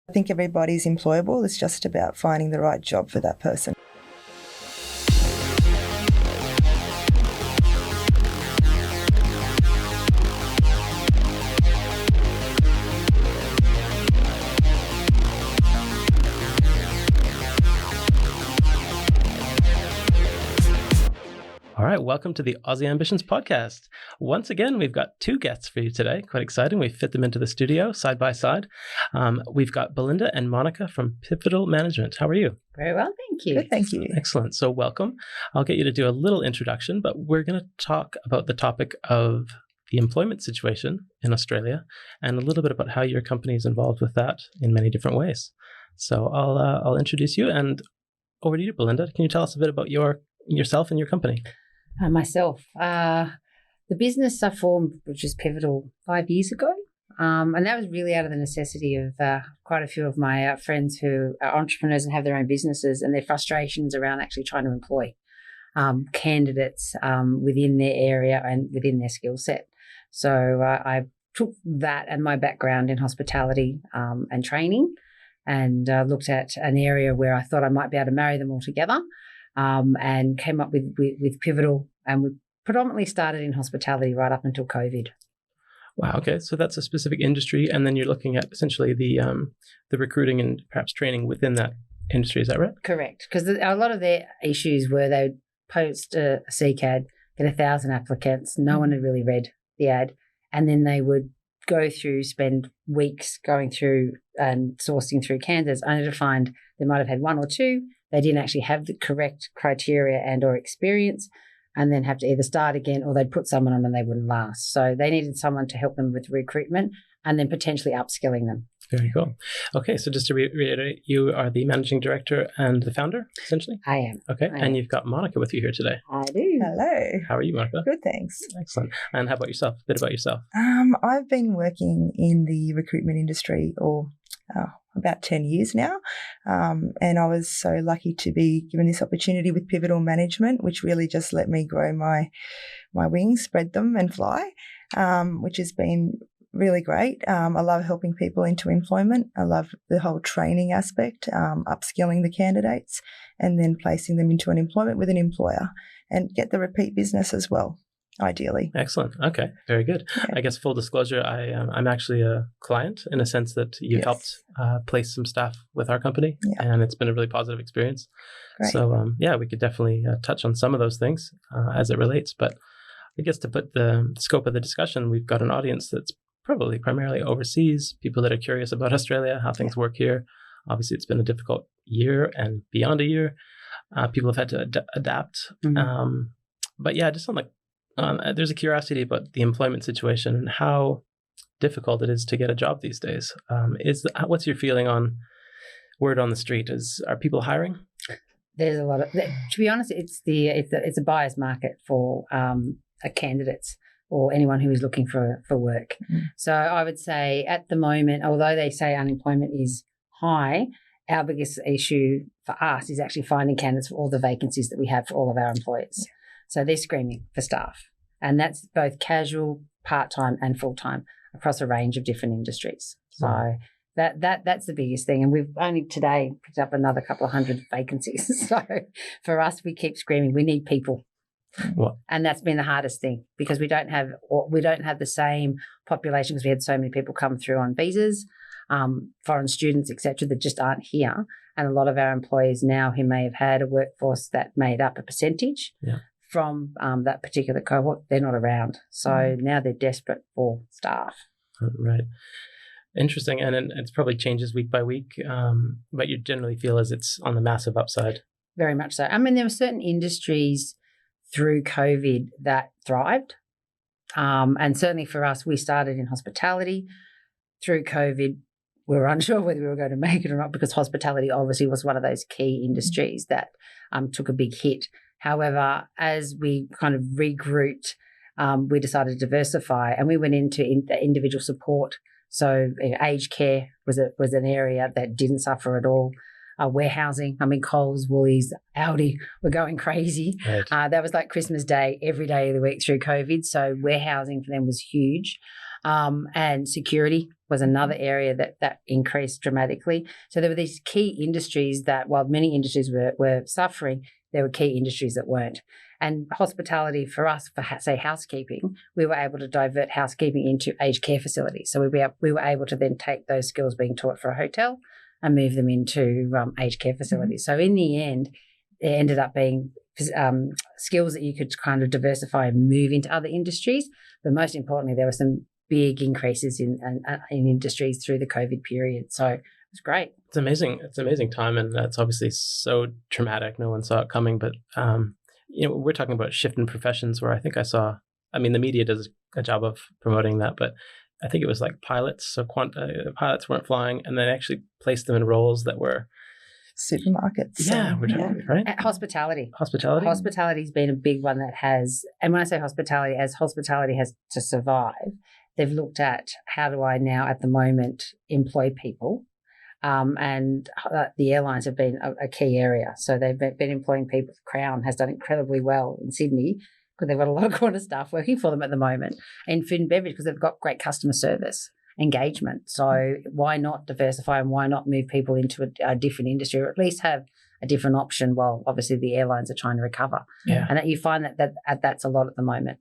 I think everybody's employable. It's just about finding the right job for that person. All right, welcome to the Aussie Ambitions podcast. Once again, we've got two guests for you today. Quite exciting. We fit them into the studio side by side. We've got Belinda and Monika from Pivotal Management. How are you? Very well, thank you. Good, thank you. Excellent. So welcome. I'll get you to do a little introduction, but we're going to talk about the topic of the employment situation in Australia and a little bit about how your company is involved with that in many different ways. So I'll introduce you, and over to you, Belinda. Can you tell us a bit about yourself and your company? The business I formed, which is Pivotal, 5 years ago, and that was really out of the necessity of quite a few of my friends who are entrepreneurs and have their own businesses, and their frustrations around actually trying to employ candidates within their area and within their skill set. So I took that and my background in hospitality and training, and looked at an area where I thought I might be able to marry them all together. And came up with Pivotal, and we predominantly started in hospitality right up until COVID. Wow. Okay. So that's a specific industry, and then you're looking at essentially the recruiting and perhaps training within that industry. Is that right? Correct. Because a lot of their issues were they would post a CCAD, get 1,000 applicants. No one had really read the ad, and then they would spend weeks going through and sourcing through candidates, only to find they might have had one or two. They didn't actually have the correct criteria and or experience, and then have to either start again or they'd put someone on and they wouldn't last. So they needed someone to help them with recruitment and then potentially upskilling them. Very cool. Okay, so just to reiterate, you are the managing director and the founder, essentially? I am. Okay, and you've got Monika with you here today. I do. Hello. How are you, Monika? Good, thanks. Excellent. And how about yourself? A bit about yourself. I've been working in the recruitment industry about 10 years now, and I was so lucky to be given this opportunity with Pivotal Management, which really just let me grow my wings, spread them and fly, which has been really great. I love helping people into employment. I love the whole training aspect, upskilling the candidates and then placing them into an employment with an employer and get the repeat business as well, ideally. Excellent. Okay. Very good. Yeah. I guess full disclosure, I'm actually a client in a sense that you helped place some staff with our company, and it's been a really positive experience. Great. So we could definitely touch on some of those things as it relates. But I guess to put the scope of the discussion, we've got an audience that's probably primarily overseas, people that are curious about Australia, how things work here. Obviously, it's been a difficult year and beyond a year. People have had to adapt. Mm-hmm. But yeah, just on there's a curiosity about the employment situation and how difficult it is to get a job these days. What's your feeling on word on the street? Are people hiring? There's a lot of. To be honest, it's a buyer's market for candidates or anyone who is looking for work. Mm-hmm. So I would say at the moment, although they say unemployment is high, our biggest issue for us is actually finding candidates for all the vacancies that we have for all of our employers. Yeah. So they're screaming for staff, and that's both casual, part-time and full-time across a range of different industries. So that's the biggest thing. And we've only today picked up another couple of hundred vacancies. So for us, we keep screaming, we need people. What? And that's been the hardest thing because we don't have the same population because we had so many people come through on visas, foreign students, etc., that just aren't here. And a lot of our employees now who may have had a workforce that made up a percentage from that particular cohort, they're not around. So now they're desperate for staff. Right. Interesting. And it probably changes week by week, but you generally feel as it's on the massive upside. Very much so. I mean, there were certain industries through COVID that thrived. And certainly for us, we started in hospitality. Through COVID, we were unsure whether we were going to make it or not because hospitality obviously was one of those key industries that took a big hit. However, as we kind of regrouped, we decided to diversify and we went into individual support. So aged care was an area that didn't suffer at all. Warehousing, I mean, Coles, Woolies, Aldi were going crazy. Right. That was like Christmas Day every day of the week through COVID. So warehousing for them was huge. And security was another area that increased dramatically. So there were these key industries that, while many industries were suffering, there were key industries that weren't. And hospitality for us, for say housekeeping, we were able to divert housekeeping into aged care facilities. So we were able to then take those skills being taught for a hotel and move them into aged care facilities. So in the end, it ended up being skills that you could kind of diversify and move into other industries. But most importantly, there were some big increases in industries through the COVID period. So it was great. It's amazing. It's an amazing time, and that's obviously so traumatic. No one saw it coming. But we're talking about shift in professions where I think the media does a job of promoting that, but I think it was like pilots. So pilots weren't flying, and then actually placed them in roles that were supermarkets. Yeah, we're talking, right? Hospitality. Hospitality's been a big one that has, and when I say hospitality, as hospitality has to survive, they've looked at how do I now at the moment employ people, and the airlines have been a key area. So they've been employing people. Crown has done incredibly well in Sydney because they've got a lot of Qantas staff working for them at the moment, and food and beverage because they've got great customer service engagement. So why not diversify and why not move people into a different industry, or at least have a different option while obviously the airlines are trying to recover. Yeah. And that you find that's a lot at the moment.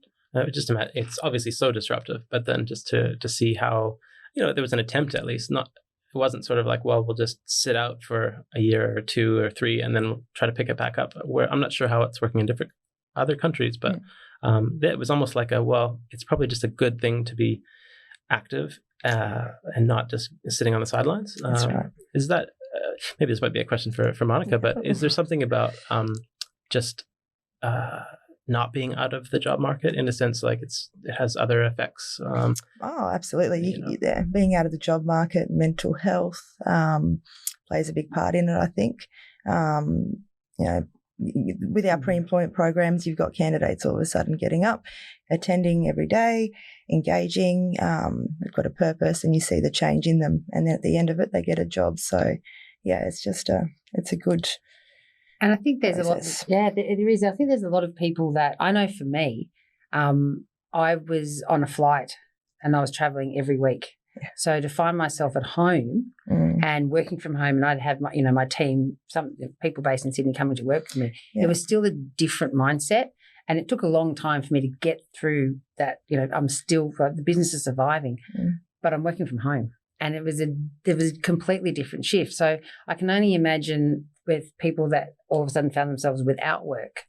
Just imagine, it's obviously so disruptive, but then just to see how, there was an attempt at least, it wasn't sort of like, well, we'll just sit out for a year or 2 or 3 and then we'll try to pick it back up. Where I'm not sure how it's working in different other countries, but it was almost like it's probably just a good thing to be active and not just sitting on the sidelines. That's right. Is that maybe this might be a question for Monika, but is there something about just not being out of the job market in a sense, like it has other effects? Absolutely. Being out of the job market, mental health plays a big part in it, I think. With our pre-employment programs, you've got candidates all of a sudden getting up, attending every day, engaging, they've got a purpose, and you see the change in them. And then at the end of it, they get a job. So, it's just it's a good And I think there's process. a lot. Yeah, there is. I think there's a lot of people that I know. For me, I was on a flight and I was traveling every week. Yeah. So to find myself at home and working from home, and I'd have my team, some people based in Sydney coming to work for me. Yeah. It was still a different mindset, and it took a long time for me to get through that. I'm still, the business is surviving, but I'm working from home, and there was a completely different shift. So I can only imagine with people that all of a sudden found themselves without work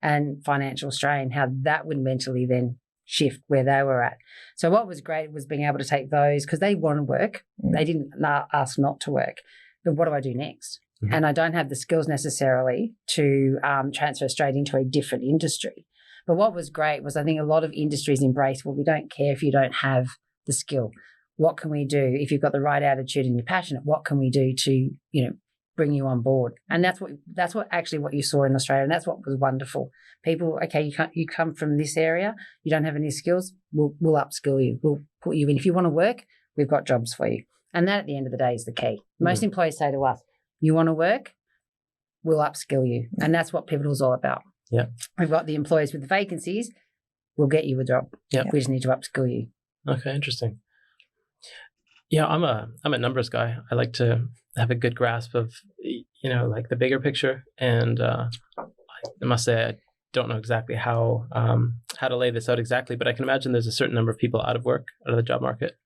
and financial strain, how that would mentally then shift where they were at. So what was great was being able to take those, because they want to work. They didn't ask not to work. But what do I do next? And I don't have the skills necessarily to transfer straight into a different industry. But what was great was I think a lot of industries embrace, well, we don't care if you don't have the skill. What can we do? If you've got the right attitude and you're passionate, what can we do to, bring you on board? And that's what actually what you saw in Australia, and that's what was wonderful. People, okay, you come from this area, you don't have any skills, we'll upskill you, we'll put you in. If you want to work, we've got jobs for you. And that at the end of the day is the key. Most employers say to us, you want to work, we'll upskill you. And that's what Pivotal's all about. Yeah. We've got the employers with the vacancies, we'll get you a job. Yeah. We just need to upskill you. Okay, interesting. Yeah, I'm a numbers guy. I like to have a good grasp of, like the bigger picture. And I must say, I don't know exactly how to lay this out exactly, but I can imagine there's a certain number of people out of work, out of the job market.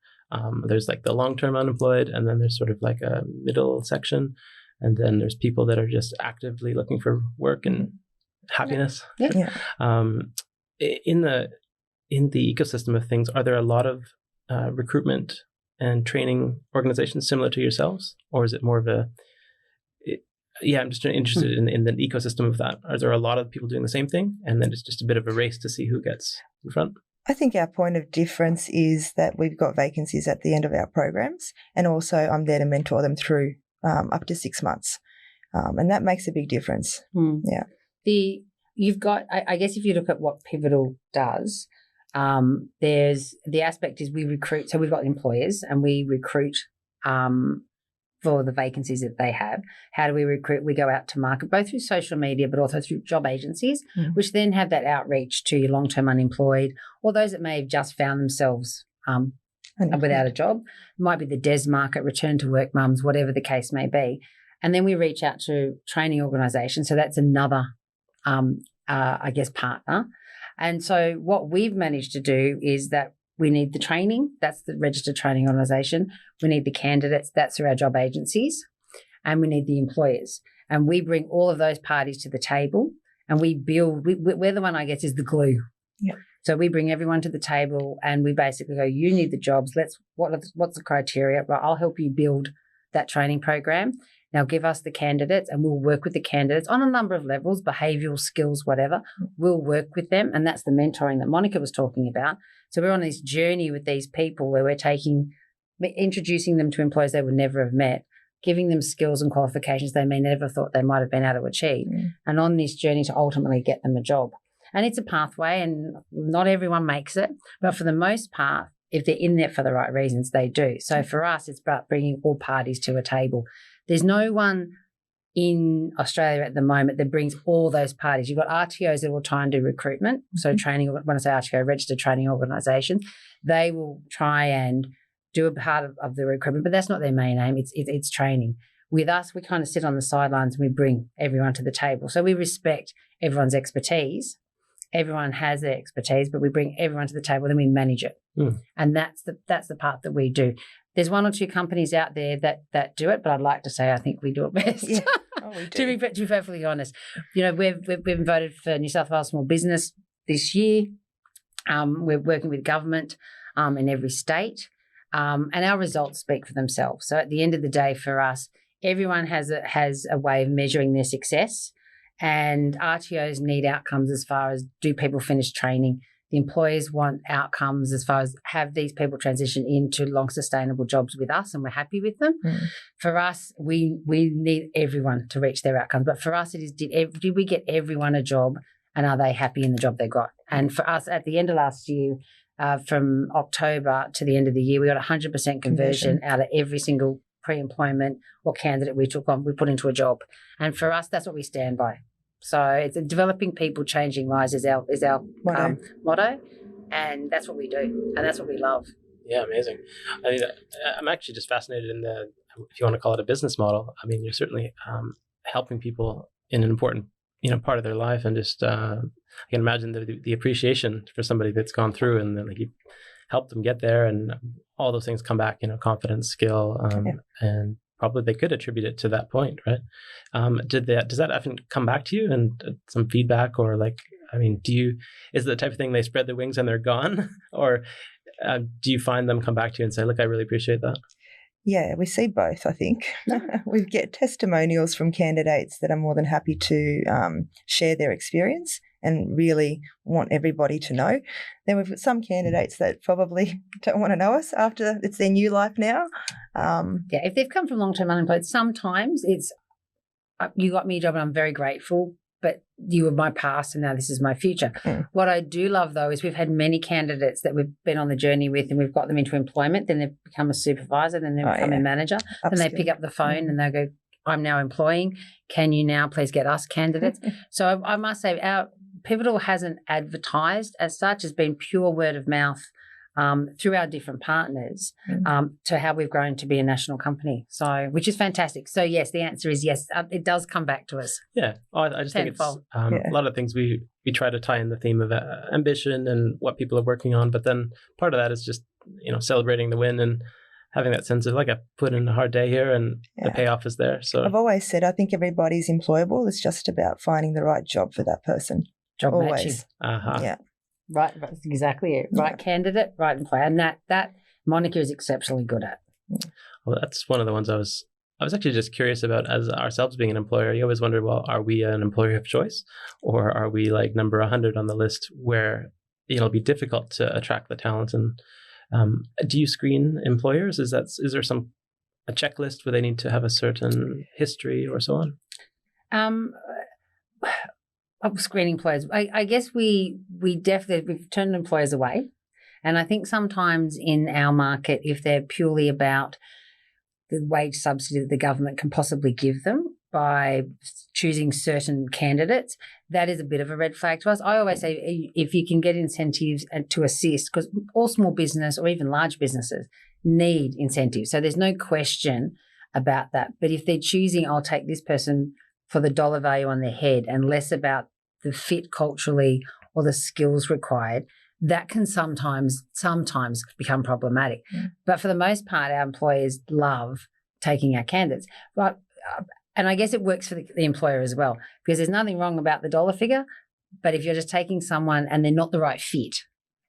There's like the long-term unemployed, and then there's sort of like a middle section. And then there's people that are just actively looking for work and happiness. Yeah. In the ecosystem of things, are there a lot of recruitment and training organizations similar to yourselves, or is it more of I'm just interested in the ecosystem of that. Are there a lot of people doing the same thing, and then it's just a bit of a race to see who gets in front? I think our point of difference is that we've got vacancies at the end of our programs, and also I'm there to mentor them through up to 6 months, and that makes a big difference. Yeah. You've got, I guess, if you look at what Pivotal does, there's the aspect is we recruit. So we've got employers and we recruit for the vacancies that they have. How do we recruit? We go out to market both through social media but also through job agencies, which then have that outreach to your long-term unemployed or those that may have just found themselves without a job. It might be the DES market, return to work mums, whatever the case may be. And then we reach out to training organisations. So that's another, I guess, partner. And so what we've managed to do is that we need the training. That's the registered training organisation. We need the candidates. That's through our job agencies. And we need the employers. And we bring all of those parties to the table and we build, we're the one, I guess, is the glue. Yeah. So we bring everyone to the table and we basically go, you need the jobs. What's the criteria? Right, I'll help you build that training program. Now give us the candidates and we'll work with the candidates on a number of levels, behavioural skills, whatever. We'll work with them. And that's the mentoring that Monika was talking about. So we're on this journey with these people where we're introducing them to employers they would never have met, giving them skills and qualifications they may never thought they might have been able to achieve, and on this journey to ultimately get them a job. And it's a pathway and not everyone makes it, but for the most part, if they're in there for the right reasons, they do. So for us, it's about bringing all parties to a table. There's no one in Australia at the moment that brings all those parties. You've got RTOs that will try and do recruitment. So training, when I say RTO, registered training organisation, they will try and do a part of the recruitment, but that's not their main aim. It's training. With us, we kind of sit on the sidelines and we bring everyone to the table. So we respect everyone's expertise. Everyone has their expertise, but we bring everyone to the table, then we manage it. And that's the part that we do. There's one or two companies out there that do it, but I'd like to say I think we do it best. Yeah. Oh, we do. to be perfectly honest, we've been voted for New South Wales Small Business this year. We're working with government in every state, and our results speak for themselves. So at the end of the day, for us, everyone has a way of measuring their success, and RTOs need outcomes as far as do people finish training. The employers want outcomes as far as have these people transition into long sustainable jobs with us and we're happy with them. For us, we need everyone to reach their outcomes. But for us, it is did we get everyone a job and are they happy in the job they got? And for us, at the end of last year, from October to the end of the year, we got 100% conversion out of every single pre-employment or candidate we took on, we put into a job. And for us, that's what we stand by. So it's developing people, changing lives is our motto, and that's what we do, and that's what we love. Yeah, amazing. I mean, I'm actually just fascinated in if you want to call it a business model. I mean, you're certainly helping people in an important part of their life, and just I can imagine the appreciation for somebody that's gone through and then you help them get there, and all those things come back. Confidence, skill, and probably they could attribute it to that point, right? Does that often come back to you and some feedback, or is it the type of thing they spread their wings and they're gone, or do you find them come back to you and say, look, I really appreciate that? Yeah, we see both, I think. We get testimonials from candidates that are more than happy to share their experience and really want everybody to know. Then we've got some candidates that probably don't want to know us after it's their new life now. If they've come from long-term unemployed, sometimes it's, you got me a job and I'm very grateful, but you were my past and now this is my future. What I do love, though, is we've had many candidates that we've been on the journey with and we've got them into employment, then they've become a supervisor, then they become a manager, then they pick up the phone and they go, I'm now employing. Can you now please get us candidates? So I must say our Pivotal hasn't advertised as such. It's been pure word of mouth through our different partners to how we've grown to be a national company. So, which is fantastic. So, yes, the answer is yes. It does come back to us. Yeah, I just think it's a lot of things we try to tie in the theme of ambition and what people are working on. But then part of that is just celebrating the win and having that sense of I put in a hard day here and the payoff is there. So I've always said I think everybody's employable. It's just about finding the right job for that person. Job matching. Yeah. Right, that's exactly it. Right candidate, right employer. And that Monika is exceptionally good at. Well, that's one of the ones I was actually just curious about as ourselves being an employer. You always wonder, well, are we an employer of choice, or are we like number 100 on the list where it'll be difficult to attract the talent? And do you screen employers? Is there a checklist where they need to have a certain history or so on? Screening employers. I guess we've turned employers away. And I think sometimes in our market, if they're purely about the wage subsidy that the government can possibly give them, by choosing certain candidates, that is a bit of a red flag to us. I always say if you can get incentives to assist, because all small business or even large businesses need incentives. So there's no question about that. But if they're choosing, I'll take this person for the dollar value on their head and less about the fit culturally or the skills required, that can sometimes become problematic. But for the most part, our employers love taking our candidates. But and I guess it works for the employer as well, because there's nothing wrong about the dollar figure, but if you're just taking someone and they're not the right fit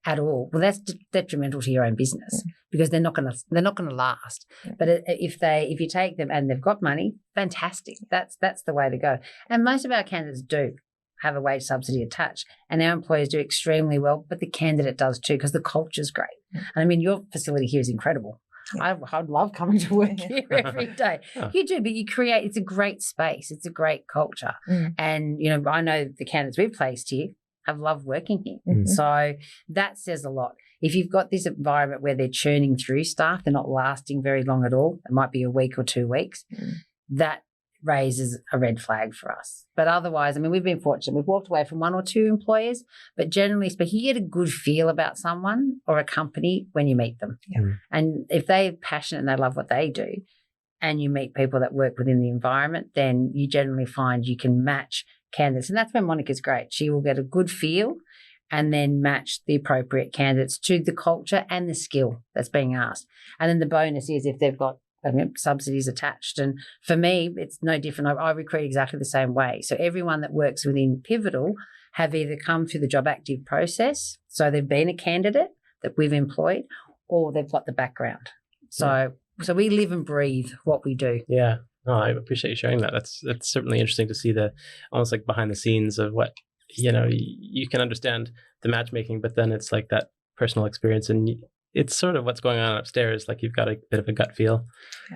at all, well, that's detrimental to your own business because they're not going to last. But if you take them and they've got money, fantastic. That's the way to go. And most of our candidates do have a wage subsidy attached, and our employers do extremely well, but the candidate does too because the culture's great. And I mean, your facility here is incredible. I'd love coming to work here every day. You do, but you create, it's a great space. It's a great culture. And, I know the candidates we've placed here have loved working here. So that says a lot. If you've got this environment where they're churning through staff, they're not lasting very long at all. It might be a week or 2 weeks. That raises a red flag for us. But otherwise, I mean, we've been fortunate. We've walked away from 1 or 2 employers, but generally speaking, you get a good feel about someone or a company when you meet them. And if they're passionate and they love what they do, and you meet people that work within the environment, then you generally find you can match candidates. And that's where Monika's great. She will get a good feel and then match the appropriate candidates to the culture and the skill that's being asked. And then the bonus is if they've got subsidies attached. And for me, it's no different. I recruit exactly the same way. So everyone that works within Pivotal have either come through the job active process, so they've been a candidate that we've employed, or they've got the background. So we live and breathe what we do. Yeah. No, I appreciate you sharing that. That's certainly interesting to see the almost like behind the scenes of what, you can understand the matchmaking, but then it's like that personal experience and it's sort of what's going on upstairs. Like you've got a bit of a gut feel.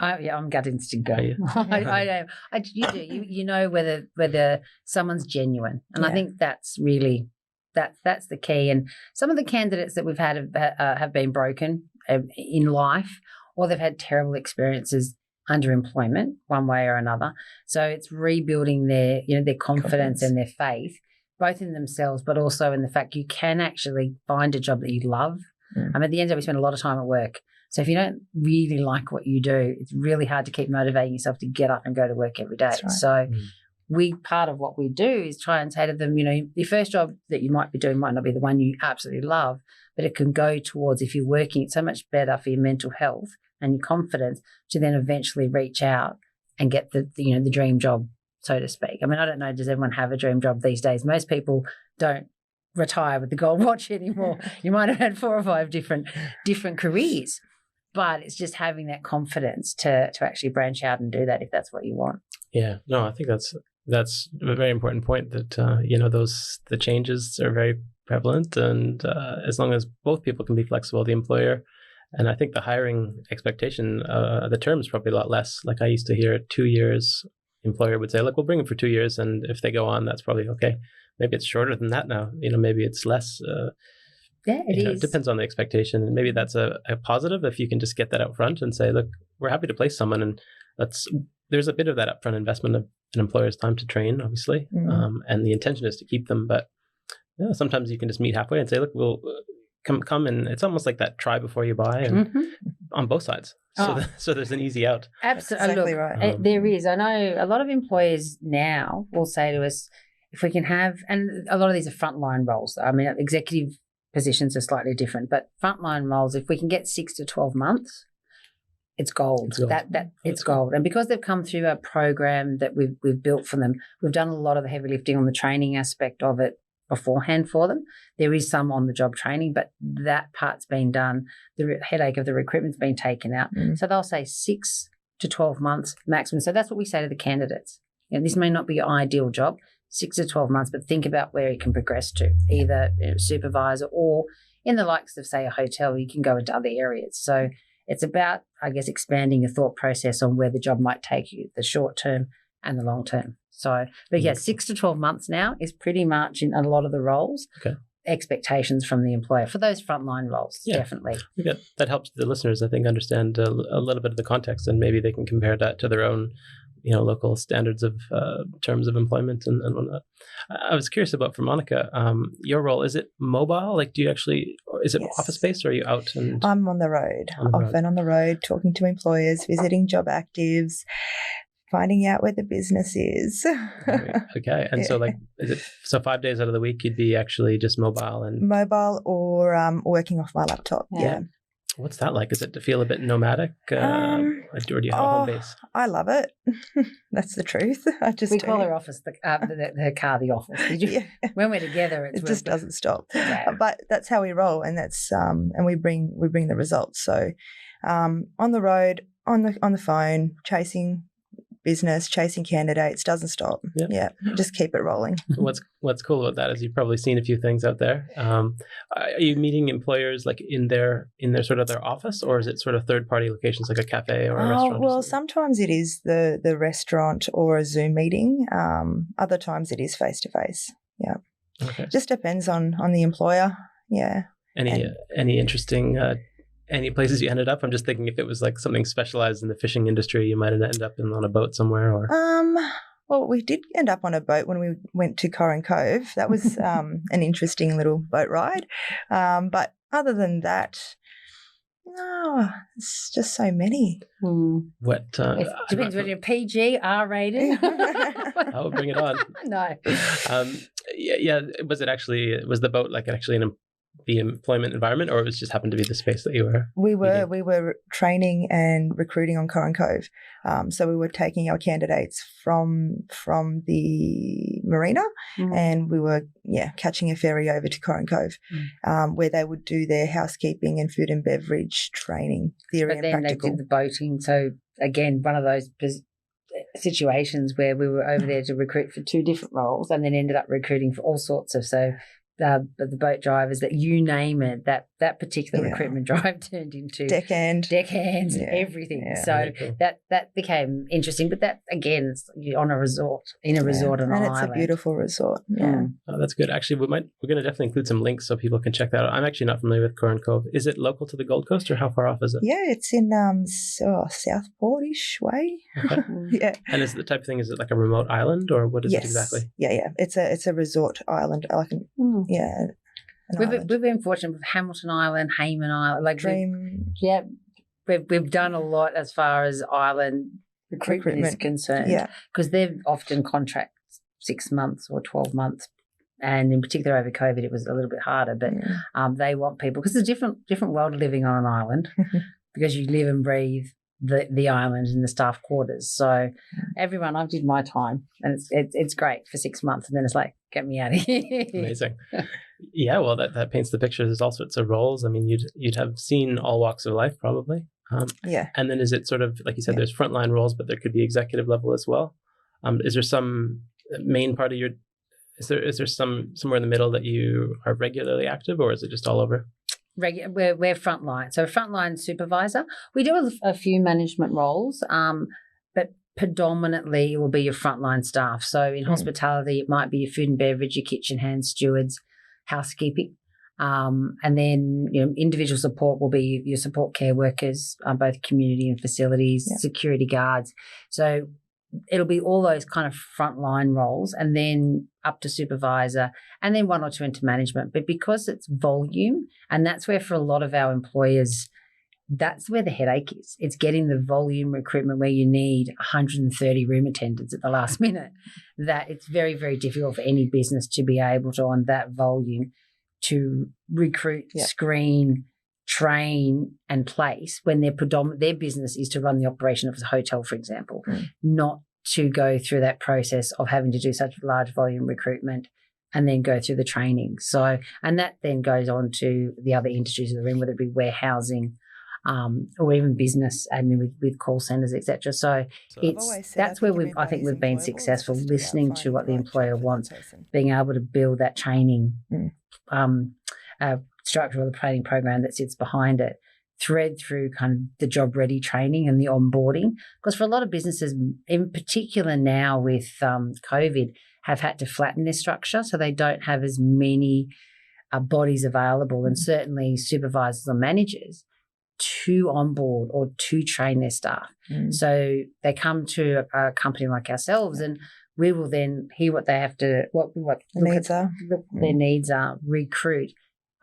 I'm gut instinct go. I know. You do. You know whether someone's genuine, and I think that's really that's the key. And some of the candidates that we've had have been broken in life, or they've had terrible experiences under employment, one way or another. So it's rebuilding their confidence and their faith, both in themselves, but also in the fact you can actually find a job that you love. At the end of it, we spend a lot of time at work. So if you don't really like what you do, it's really hard to keep motivating yourself to get up and go to work every day. Right. So part of what we do is try and say to them, your first job that you might be doing might not be the one you absolutely love, but it can go towards, if you're working, it's so much better for your mental health and your confidence to then eventually reach out and get the dream job, so to speak. I mean, I don't know, does everyone have a dream job these days? Most people don't retire with the gold watch anymore. You might have had 4 or 5 different careers, but it's just having that confidence to actually branch out and do that if that's what you want. Yeah, no, I think that's a very important point that the changes are very prevalent, and as long as both people can be flexible, the employer, and I think the hiring expectation, the term is probably a lot less. Like I used to hear 2 years. Employer would say, look, we'll bring them for 2 years, and if they go on, that's probably okay. Maybe it's shorter than that now. Maybe it's less. It is. It depends on the expectation. And maybe that's a positive if you can just get that up front and say, look, we're happy to place someone. And there's a bit of that upfront investment of an employer's time to train, obviously. And the intention is to keep them. But sometimes you can just meet halfway and say, look, we'll come. And it's almost like that try before you buy and on both sides. So there's an easy out. Absolutely. Exactly right. There is. I know a lot of employers now will say to us, if we can have, and a lot of these are frontline roles. I mean, executive positions are slightly different, but frontline roles, if we can get 6 to 12 months, it's gold. It's gold. And because they've come through a program that we've built for them, we've done a lot of the heavy lifting on the training aspect of it beforehand for them. There is some on the job training, but that part's been done. The headache of the recruitment's been taken out. So they'll say 6 to 12 months maximum. So that's what we say to the candidates. This may not be your ideal job, 6 to 12 months, but think about where you can progress to, either supervisor or in the likes of, say, a hotel, you can go into other areas. So it's about, I guess, expanding your thought process on where the job might take you, the short term and the long term. So, but 6 to 12 months now is pretty much in a lot of the roles. Okay. Expectations from the employer for those frontline roles, definitely. That helps the listeners, I think, understand a little bit of the context, and maybe they can compare that to their own local standards of terms of employment and whatnot. I was curious about for Monika, your role, is it mobile? Like, do you actually, or is it Yes. office based, or are you out? And I'm on the road, often on the road, talking to employers, visiting job actives, finding out where the business is. Okay. And so is it, so 5 days out of the week, you'd be actually just mobile and mobile or working off my laptop. Yeah. What's that like? Is it to feel a bit nomadic, or do you have a home base? I love it. That's the truth. We call our office the car the office. When we're together, it just doesn't stop. Yeah. But that's how we roll, and that's and we bring the results. So on the road, on the phone, chasing business, chasing candidates, doesn't stop. Yep. Yeah, just keep it rolling. What's cool about that is you've probably seen a few things out there. Are you meeting employers like in their sort of their office, or is it sort of third party locations like a cafe or a restaurant? Well, sometimes it is the restaurant or a Zoom meeting. Other times it is face to face. Yeah, okay. Just depends on the employer. Yeah. Any interesting any places you ended up? I'm just thinking if it was like something specialized in the fishing industry, you might have ended up on a boat somewhere. Or well, we did end up on a boat when we went to Corin Cove. That was an interesting little boat ride. But other than that, no, it's just so many. What depends whether you're PG, R rated. I'll bring it on. No. Yeah. Was the boat like actually in the employment environment, or it was just happened to be the space that you were? We were training and recruiting on Corin Cove. So we were taking our candidates from the marina, and we were catching a ferry over to Corin Cove, where they would do their housekeeping and food and beverage training, theory and practical. But then they did the boating. So again, one of those situations where we were over there to recruit for 2 different roles, and then ended up recruiting for all sorts of the boat drivers, that you name it, that particular recruitment drive turned into deckhands, everything. Yeah, so cool. that became interesting. But that again, it's on a resort, on an island. And it's a beautiful resort. Yeah. Oh, that's good. Actually, we're going to definitely include some links so people can check that out. I'm actually not familiar with Corin Cove. Is it local to the Gold Coast, or how far off is it? Yeah, it's in Southport-ish way. Okay. Yeah. And is it the type of thing? Is it like a remote island, or what is it exactly? Yeah. It's a resort island. Yeah. We've been fortunate with Hamilton Island, Hayman Island, we've done a lot as far as island recruitment is concerned. Yeah, because they're often contracts 6 months or 12 months, and in particular over COVID, it was a little bit harder. But they want people, because it's a different world living on an island, because you live and breathe the island and the staff quarters. So everyone, I've did my time, and it's great for 6 months, and then it's like, get me out of here. Amazing. Yeah, well, that paints the picture. There's all sorts of roles. I mean, you'd have seen all walks of life probably. And then is it sort of, like you said, there's frontline roles, but there could be executive level as well. Is there some main part of your, is there somewhere in the middle that you are regularly active, or is it just all over? We're frontline. So frontline supervisor. We do a few management roles, but predominantly it will be your frontline staff. So in hospitality, it might be your food and beverage, your kitchen hands, stewards, housekeeping. And then individual support will be your support care workers, both community and facilities, security guards. So it'll be all those kind of frontline roles, and then up to supervisor, and then 1 or 2 into management. But because it's volume, and that's where for a lot of our employers, that's where the headache is. It's getting the volume recruitment where you need 130 room attendants at the last minute. That it's very, very difficult for any business to be able to, on that volume, to recruit, screen, train and place, when their business is to run the operation of a hotel, for example, not to go through that process of having to do such large volume recruitment and then go through the training. So, and that then goes on to the other industries of the room, whether it be warehousing, or even business admin with call centres, etc. So that's where I think we've been successful, listening to what the employer wants, being able to build that training structure or the training program that sits behind it, thread through kind of the job ready training and the onboarding. Because for a lot of businesses, in particular now with COVID, have had to flatten their structure, so they don't have as many bodies available, and certainly supervisors or managers to onboard or to train their staff. So they come to a company like ourselves, and we will then hear what they have to, what their needs are, recruit,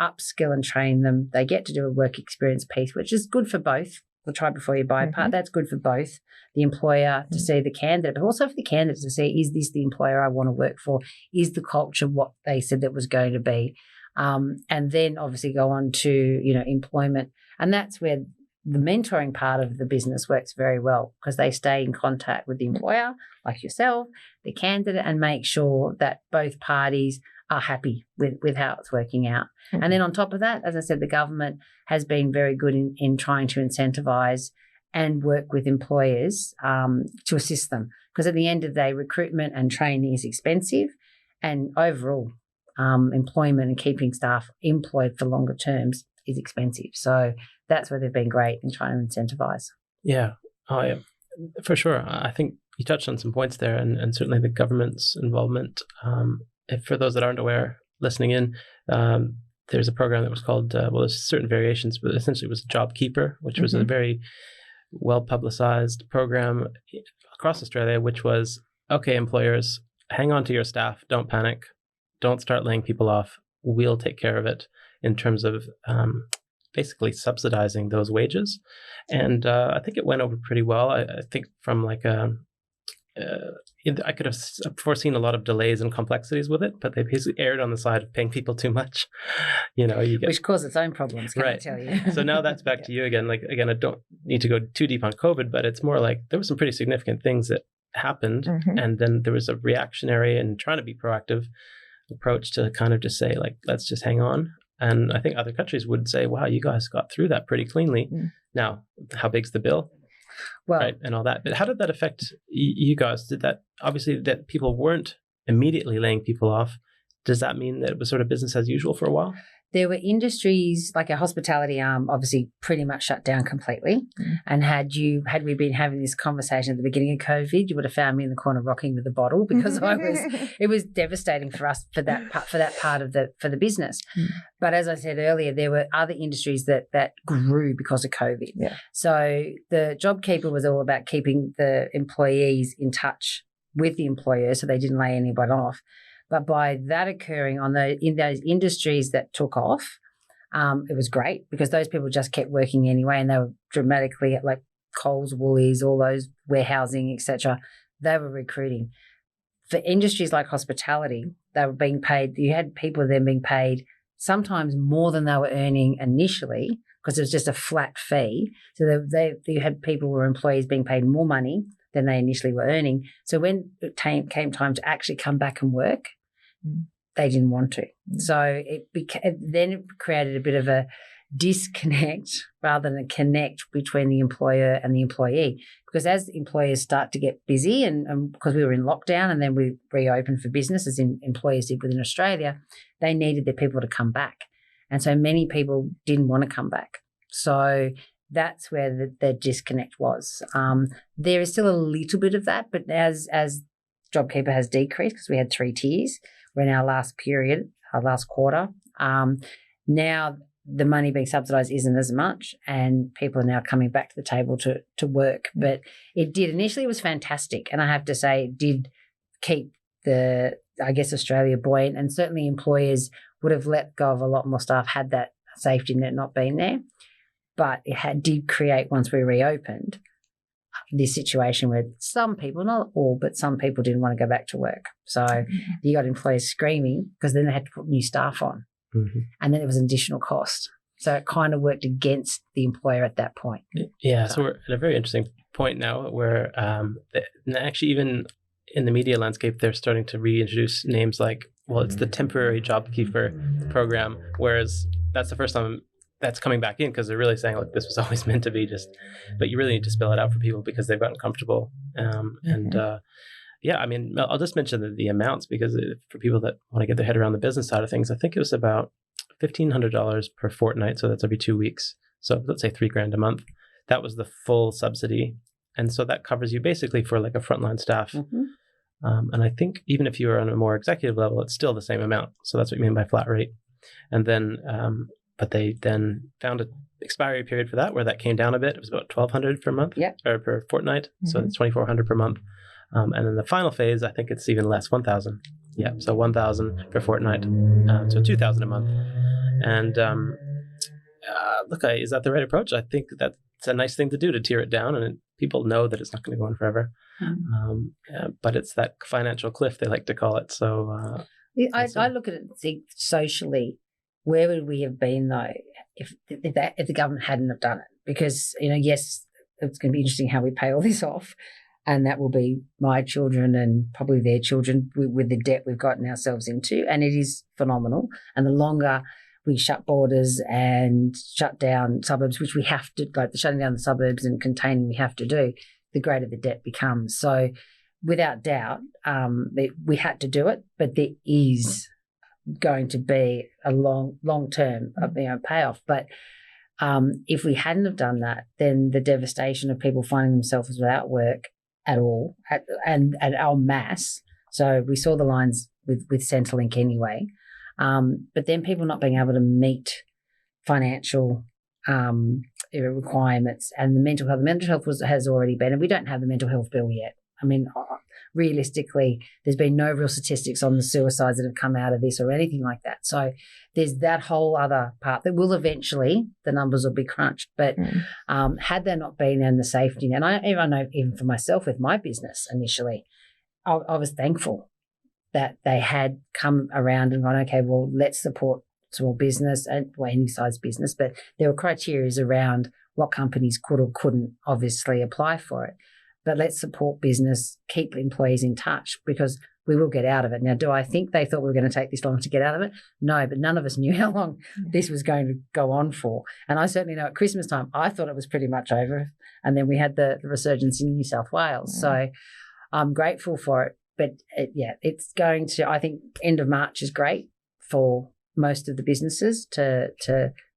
upskill and train them. They get to do a work experience piece, which is good for both. The try before you buy part, that's good for both the employer to see the candidate, but also for the candidate to see, is this the employer I want to work for? Is the culture what they said that was going to be? And then obviously go on to, employment. And that's where the mentoring part of the business works very well, because they stay in contact with the employer, like yourself, the candidate, and make sure that both parties are happy with how it's working out. And then on top of that, as I said, the government has been very good in trying to incentivise and work with employers to assist them. Because at the end of the day, recruitment and training is expensive, and overall employment and keeping staff employed for longer terms is expensive. So that's where they've been great in trying to incentivise. Yeah. Oh, yeah, for sure. I think you touched on some points there, and certainly the government's involvement. If for those that aren't aware, listening in, there's a program that was called, there's certain variations, but essentially it was JobKeeper, which was a very well-publicized program across Australia, which was, okay, employers, hang on to your staff, don't panic, don't start laying people off, we'll take care of it in terms of basically subsidizing those wages. And I think it went over pretty well. I think from like I could have foreseen a lot of delays and complexities with it, but they basically erred on the side of paying people too much. Which caused its own problems, can I tell you? So now that's back to you again. Like, again, I don't need to go too deep on COVID, but it's more like there were some pretty significant things that happened. And then there was a reactionary and trying to be proactive approach to kind of just say, like, let's just hang on. And I think other countries would say, wow, you guys got through that pretty cleanly. Now, how big's the bill? Well, right, and all that. But how did that affect you guys? Did that, obviously, that people weren't immediately laying people off, does that mean that it was sort of business as usual for a while? There were industries like our hospitality arm, obviously pretty much shut down completely. And had we been having this conversation at the beginning of COVID, you would have found me in the corner rocking with a bottle, because it was devastating for us for that part of the business. But as I said earlier, there were other industries that grew because of COVID. So the JobKeeper was all about keeping the employees in touch with the employer so they didn't lay anyone off. But by that occurring in those industries that took off, it was great, because those people just kept working anyway, and they were dramatically, like Coles, Woolies, all those warehousing, etc. They were recruiting. For industries like hospitality, they were being paid. You had people then being paid sometimes more than they were earning initially, because it was just a flat fee. So you had people who were employees being paid more money than they initially were earning. So when it came time to actually come back and work, they didn't want to. So then it created a bit of a disconnect rather than a connect between the employer and the employee. Because as employers start to get busy, and because we were in lockdown and then we reopened for business, as employers did within Australia, they needed their people to come back. And so many people didn't want to come back. So that's where the disconnect was. There is still a little bit of that, but as JobKeeper has decreased, because we had 3 tiers, we're in our last quarter. Now the money being subsidised isn't as much, and people are now coming back to the table to work. But it did initially, it was fantastic, and I have to say it did keep Australia buoyant, and certainly employers would have let go of a lot more staff had that safety net not been there. But it did create, once we reopened, this situation where some people, not all, but some people didn't want to go back to work. So you got employers screaming, because then they had to put new staff on. And then it was an additional cost. So it kind of worked against the employer at that point. Yeah, so we're at a very interesting point now where actually even in the media landscape, they're starting to reintroduce names like, well, it's the temporary JobKeeper program, whereas that's the first time that's coming back in, because they're really saying, like, this was always meant to be but you really need to spell it out for people because they've gotten comfortable. I mean, I'll just mention the amounts, because for people that want to get their head around the business side of things, I think it was about $1,500 per fortnight. So that's every 2 weeks. So let's say $3,000 a month. That was the full subsidy. And so that covers you basically for like a frontline staff. And I think even if you're on a more executive level, it's still the same amount. So that's what you mean by flat rate. And then but they then found an expiry period for that where that came down a bit. It was about $1,200 per month or per fortnight. So it's $2,400 per month. And then the final phase, I think it's even less, $1,000. Yeah, so $1,000 per fortnight, so $2,000 a month. And look, is that the right approach? I think that's a nice thing to do, to tier it down, and people know that it's not going to go on forever. But it's that financial cliff, they like to call it. So I look at it and think socially, where would we have been though if the government hadn't have done it? Because yes, it's going to be interesting how we pay all this off. And that will be my children and probably their children with the debt we've gotten ourselves into. And it is phenomenal. And the longer we shut borders and shut down suburbs, which we have to, like the shutting down the suburbs and containing we have to do, the greater the debt becomes. So without doubt, we had to do it, but there is going to be a long-term payoff. But if we hadn't have done that, then the devastation of people finding themselves without work at all, and en masse. So we saw the lines with Centrelink anyway. But then people not being able to meet financial requirements, and the mental health. The mental health has already been, and we don't have the mental health bill yet. I mean, realistically, there's been no real statistics on the suicides that have come out of this or anything like that. So there's that whole other part that will eventually, the numbers will be crunched. But had there not been in the safety net, and I know even for myself with my business initially, I was thankful that they had come around and gone, okay, well, let's support small business and any size business. But there were criteria around what companies could or couldn't obviously apply for it. But let's support business, keep employees in touch, because we will get out of it. Now, do I think they thought we were going to take this long to get out of it? No, but none of us knew how long this was going to go on for. And I certainly know at Christmas time, I thought it was pretty much over. And then we had the resurgence in New South Wales. So I'm grateful for it. But it's going to, I think, end of March is great for most of the businesses to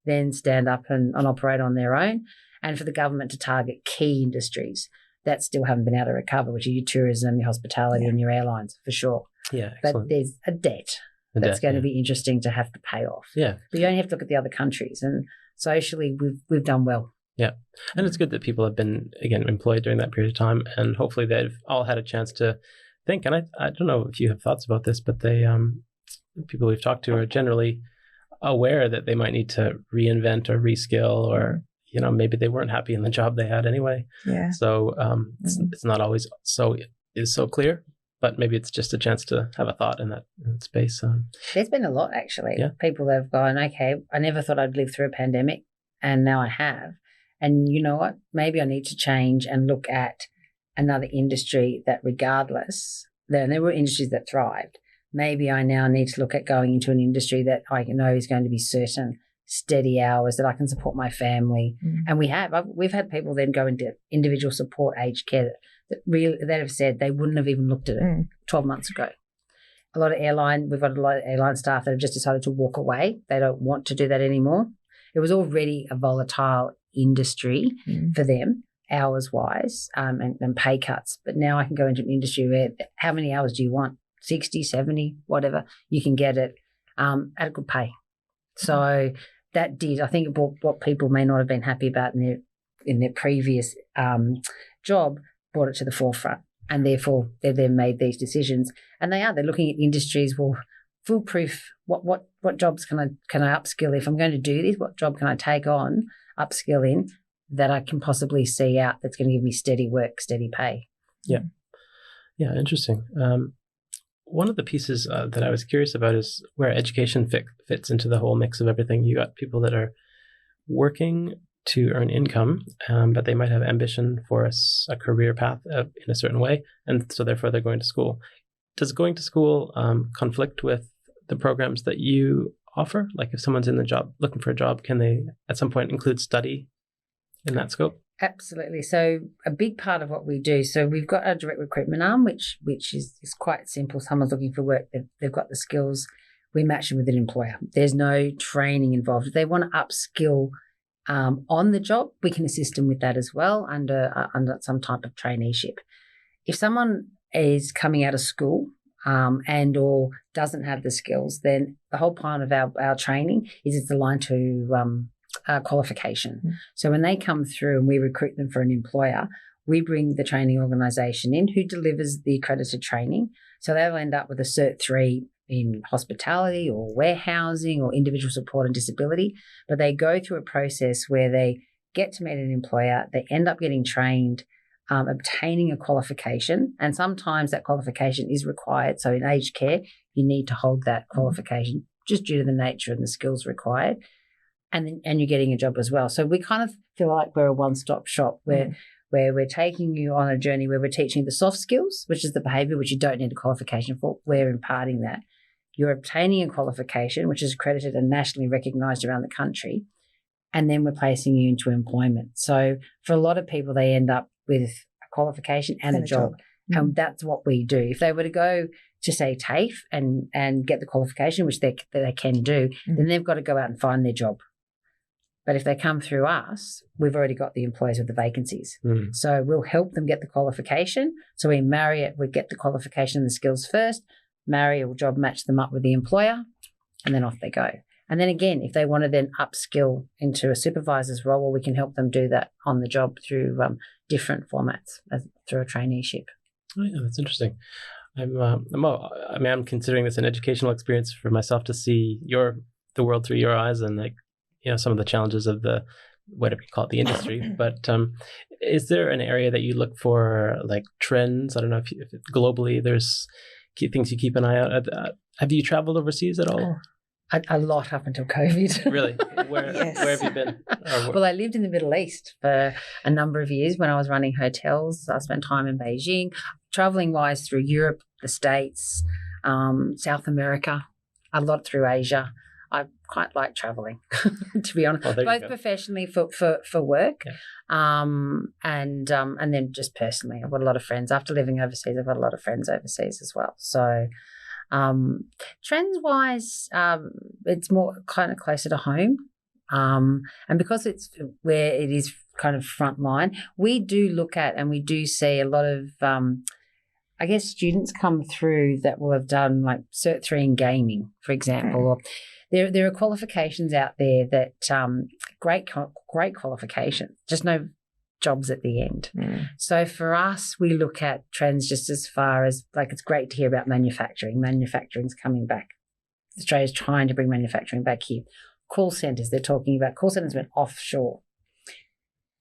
then stand up and operate on their own, and for the government to target key industries that still haven't been able to recover, which are your tourism, your hospitality and your airlines, for sure. Yeah, excellent. But there's a debt that's going to be interesting to have to pay off. Yeah. But you only have to look at the other countries, and socially we've done well. Yeah. And it's good that people have been, again, employed during that period of time, and hopefully they've all had a chance to think. And I don't know if you have thoughts about this, but they people we've talked to are generally aware that they might need to reinvent or reskill, or maybe they weren't happy in the job they had anyway. Yeah. So it's not always so clear, but maybe it's just a chance to have a thought in that space. There's been a lot, actually. Yeah. People that have gone, okay, I never thought I'd live through a pandemic, and now I have. And you know what? Maybe I need to change and look at another industry that, regardless, there were industries that thrived. Maybe I now need to look at going into an industry that I know is going to be certain, steady hours, that I can support my family. And we've had people then go into individual support aged care that have said they wouldn't have even looked at it 12 months ago. We've got a lot of airline staff that have just decided to walk away. They don't want to do that anymore. It was already a volatile industry for them, hours-wise, and pay cuts. But now I can go into an industry where, how many hours do you want? 60, 70, whatever. You can get it at a good pay. So that did, I think, it brought what people may not have been happy about in their previous job, brought it to the forefront. And therefore, they then made these decisions. And they're looking at industries, well, foolproof, what jobs can I upskill? If I'm going to do this, what job can I take on, upskill in, that I can possibly see out that's going to give me steady work, steady pay? Yeah. Yeah, interesting. One of the pieces that I was curious about is where education fits into the whole mix of everything. You got people that are working to earn income, but they might have ambition for a career path in a certain way, and so therefore they're going to school. Does going to school conflict with the programs that you offer? Like if someone's in the job looking for a job, can they at some point include study in that scope? Absolutely. So a big part of what we do, so we've got a direct recruitment arm, which is quite simple. Someone's looking for work, they've got the skills, we match them with an employer. There's no training involved. If they want to upskill on the job, we can assist them with that as well under some type of traineeship. If someone is coming out of school, and or doesn't have the skills, then the whole part of our training is it's aligned to qualification. So when they come through and we recruit them for an employer, we bring the training organisation in who delivers the accredited training. So they'll end up with a Cert 3 in hospitality or warehousing or individual support and disability, but they go through a process where they get to meet an employer, they end up getting trained, obtaining a qualification, and sometimes that qualification is required. So in aged care, you need to hold that qualification just due to the nature and the skills required, and you're getting a job as well. So we kind of feel like we're a one-stop shop where we're taking you on a journey where we're teaching you the soft skills, which is the behaviour which you don't need a qualification for. We're imparting that. You're obtaining a qualification, which is accredited and nationally recognised around the country, and then we're placing you into employment. So for a lot of people, they end up with a qualification and a job. And that's what we do. If they were to go to, say, TAFE and get the qualification, which they can do, then they've got to go out and find their job. But if they come through us, we've already got the employees with the vacancies. So we'll help them get the qualification. So we marry it, we get the qualification and the skills first, marry or job match them up with the employer, and then off they go. And then again, if they want to then upskill into a supervisor's role, well, we can help them do that on the job through different formats, through a traineeship. Oh, yeah, that's interesting. I'm considering this an educational experience for myself to see the world through your eyes and some of the challenges of the, whatever you call it, the industry. But is there an area that you look for, like trends? I don't know if globally there's things you keep an eye out. Have you traveled overseas at all? A lot up until COVID. Really? Where have you been? Well, I lived in the Middle East for a number of years when I was running hotels. I spent time in Beijing, travelling wise through Europe, the States, South America, a lot through Asia. I quite like travelling, to be honest, both professionally for work, and then just personally. I've got a lot of friends. After living overseas, I've got a lot of friends overseas as well. So trends-wise, it's more kind of closer to home, and because it's where it is kind of frontline, we do look at and we do see a lot of students come through that will have done like Cert 3 in gaming, for example, or there are qualifications out there that great qualifications, just no jobs at the end. So for us, we look at trends just as far as, like, it's great to hear about manufacturing. Manufacturing's coming back. Australia's trying to bring manufacturing back here. Call centres, they're talking about call centres went offshore.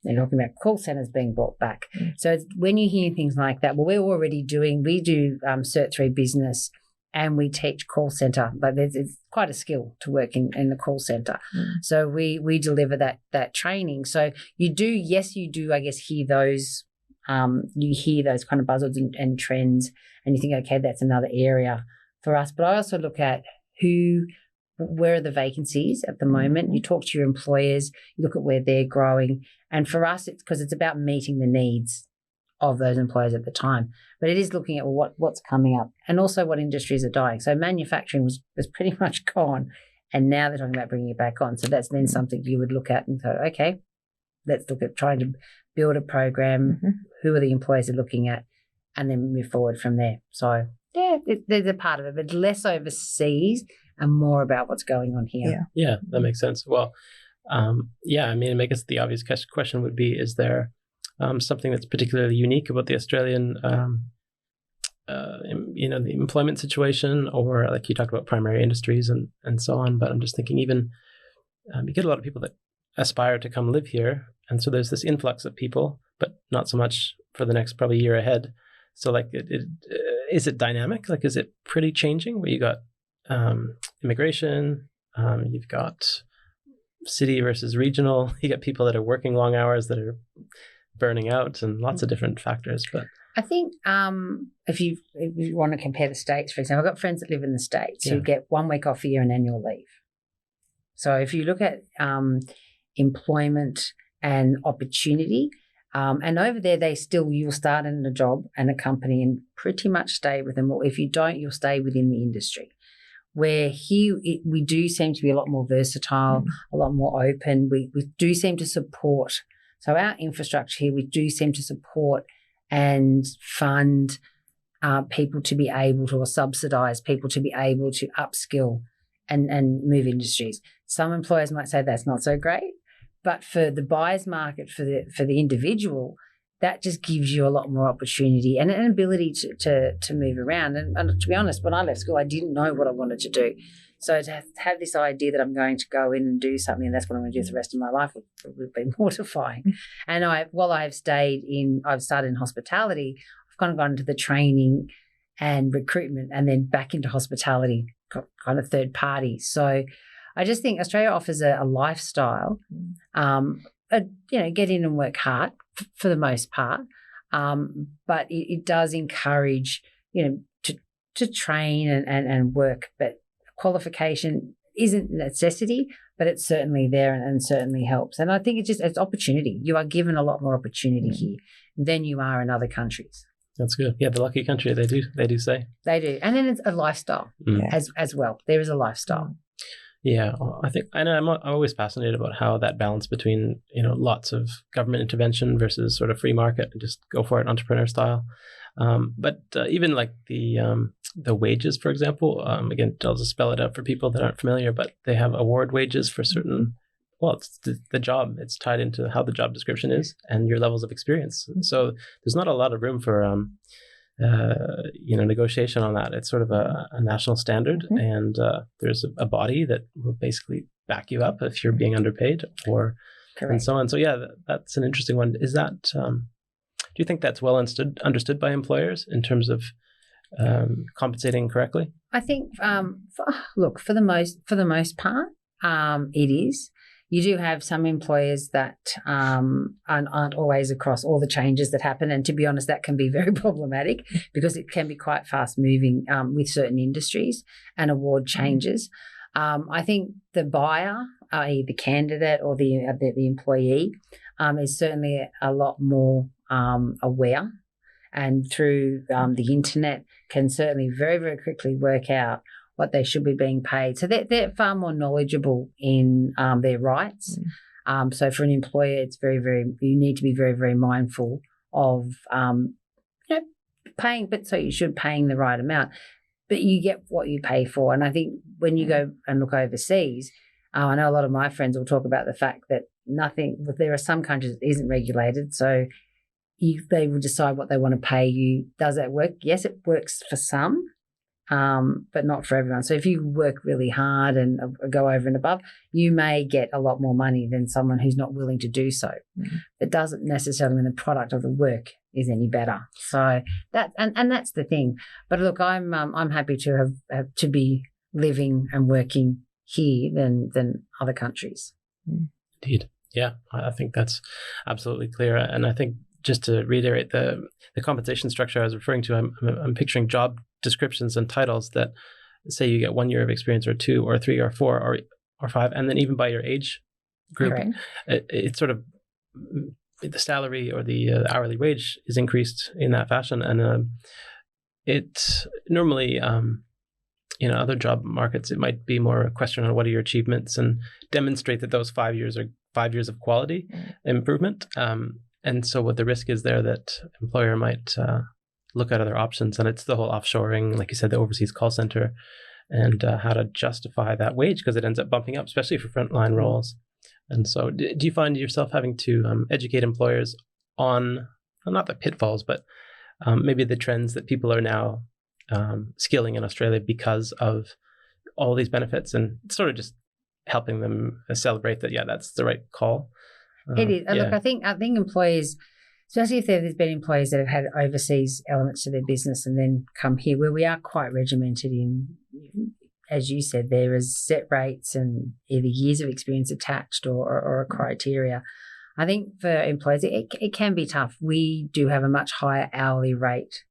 They're talking about call centres being brought back. So when you hear things like that, well, we do Cert 3 business, and we teach call centre. But it's quite a skill to work in the call centre. So we deliver that training. So you do, I guess, hear those, you hear those kind of buzzwords and trends, and you think, okay, that's another area for us. But I also look at where are the vacancies at the moment. You talk to your employers, you look at where they're growing. And for us, it's because it's about meeting the needs of those employers at the time. But it is looking at what's coming up and also what industries are dying. So manufacturing was pretty much gone, and now they're talking about bringing it back on. So that's then something you would look at and go, okay, let's look at trying to build a program. Who are the employers they're looking at, and then move forward from there. So yeah, there's a part of it, but less overseas and more about what's going on here. Yeah, that makes sense. Well, I guess the obvious question would be, is there something that's particularly unique about the Australian, the employment situation, or like you talked about primary industries and so on. But I'm just thinking, even you get a lot of people that aspire to come live here, and so there's this influx of people, but not so much for the next probably year ahead. So like, is it dynamic? Like, is it pretty changing? Where you got immigration, you've got city versus regional, you got people that are working long hours that are burning out, and lots of different factors. But I think if you want to compare the States, for example, I've got friends that live in the States who get 1 week off a year and annual leave. So if you look at employment and opportunity, and over there you'll start in a job and a company and pretty much stay with them. Or if you don't, you'll stay within the industry. Where here we do seem to be a lot more versatile, a lot more open. We do seem to support. So our infrastructure here, we do seem to support and fund people to be able to, or subsidise people to be able to upskill and move industries. Some employers might say that's not so great, but for the buyer's market, for the individual, that just gives you a lot more opportunity and an ability to move around. And to be honest, when I left school, I didn't know what I wanted to do. So to have this idea that I'm going to go in and do something and that's what I'm going to do for the rest of my life would be mortifying. And I've started in hospitality, I've kind of gone into the training and recruitment and then back into hospitality, kind of third party. So I just think Australia offers a lifestyle, get in and work hard for the most part, but it does encourage, to train and work, but qualification isn't a necessity, but it's certainly there and certainly helps. And I think it's opportunity. You are given a lot more opportunity here than you are in other countries. That's good. Yeah, the lucky country, they do say. They do. And then it's a lifestyle as well. There is a lifestyle. Yeah, I think, and I'm always fascinated about how that balance between, lots of government intervention versus sort of free market and just go for it, entrepreneur style. But even like the wages, for example, again, I'll just spell it out for people that aren't familiar, but they have award wages for certain, it's the job. It's tied into how the job description is and your levels of experience. So there's not a lot of room for, negotiation on that. It's sort of a national standard, and there's a body that will basically back you up if you're being underpaid and so on. So yeah, that's an interesting one. Is that, do you think that's well understood by employers in terms of compensating correctly? I think, for the most part, it is. You do have some employers that aren't always across all the changes that happen. And to be honest, that can be very problematic because it can be quite fast moving with certain industries and award changes. I think the buyer, i.e. the candidate or the employee, is certainly a lot more aware, and through the internet can certainly very, very quickly work out what they should be being paid. So they're far more knowledgeable in their rights. So for an employer, it's very, very, you need to be very, very mindful of paying, but so you should paying the right amount. But you get what you pay for. And I think when you go and look overseas, I know a lot of my friends will talk about the fact that there are some countries that isn't regulated, so they will decide what they want to pay you. Does that work? Yes, it works for some. But not for everyone. So if you work really hard and go over and above, you may get a lot more money than someone who's not willing to do so. It doesn't necessarily mean the product of the work is any better. So that's the thing. But look, I'm happy to have to be living and working here than other countries. Indeed. Yeah, I think that's absolutely clear. And I think just to reiterate the compensation structure I was referring to, I'm picturing job descriptions and titles that say you get 1 year of experience or 2 or 3 or 4 or 5, and then even by your age group, it's sort of the salary or the hourly wage is increased in that fashion. And it normally, other job markets, it might be more a question on what are your achievements and demonstrate that those 5 years are 5 years of quality improvement. And so what the risk is there that employer might look at other options, and it's the whole offshoring, like you said, the overseas call center, and how to justify that wage because it ends up bumping up, especially for frontline roles. And so do you find yourself having to educate employers on, not the pitfalls, but maybe the trends that people are now skilling in Australia because of all these benefits, and sort of just helping them celebrate that, that's the right call? It is. Look, I think employers, especially if there's been employers that have had overseas elements to their business and then come here, where we are quite regimented in, as you said, there is set rates and either years of experience attached or a criteria. I think for employers, it can be tough. We do have a much higher hourly rate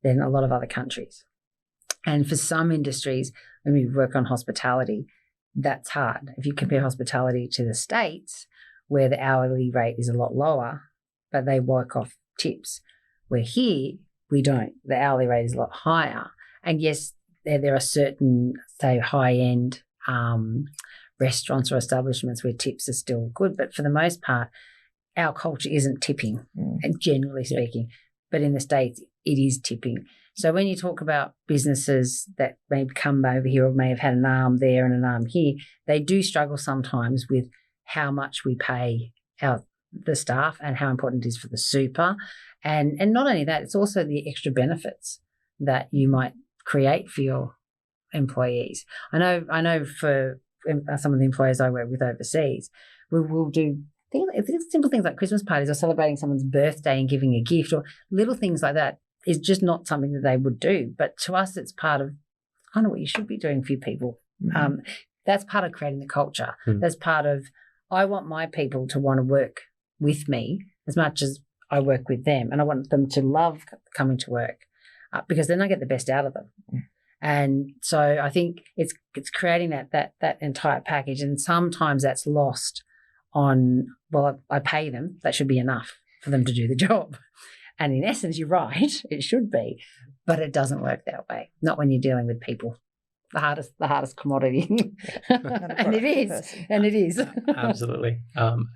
than a lot of other countries. And for some industries, when we work on hospitality, that's hard. If you compare hospitality to the States, where the hourly rate is a lot lower, but they work off tips. Where here, we don't. The hourly rate is a lot higher. And yes, there are certain, say, high-end restaurants or establishments where tips are still good, but for the most part, our culture isn't tipping, and generally speaking. But in the States, it is tipping. So when you talk about businesses that may come over here or may have had an arm there and an arm here, they do struggle sometimes with how much we pay the staff and how important it is for the super. And not only that, it's also the extra benefits that you might create for your employees. I know for some of the employers I work with overseas, we will do simple things like Christmas parties or celebrating someone's birthday and giving a gift, or little things like that is just not something that they would do. But to us, it's part of kind of what you should be doing for your people. Mm-hmm. That's part of creating the culture. Mm-hmm. That's part of, I want my people to want to work with me as much as I work with them, and I want them to love coming to work because then I get the best out of them. Mm-hmm. And so I think it's creating that entire package, and sometimes that's lost on, well, I pay them, that should be enough for them to do the job. And in essence, you're right, it should be, but it doesn't work that way. Not when you're dealing with people. The hardest commodity. And it is. Absolutely.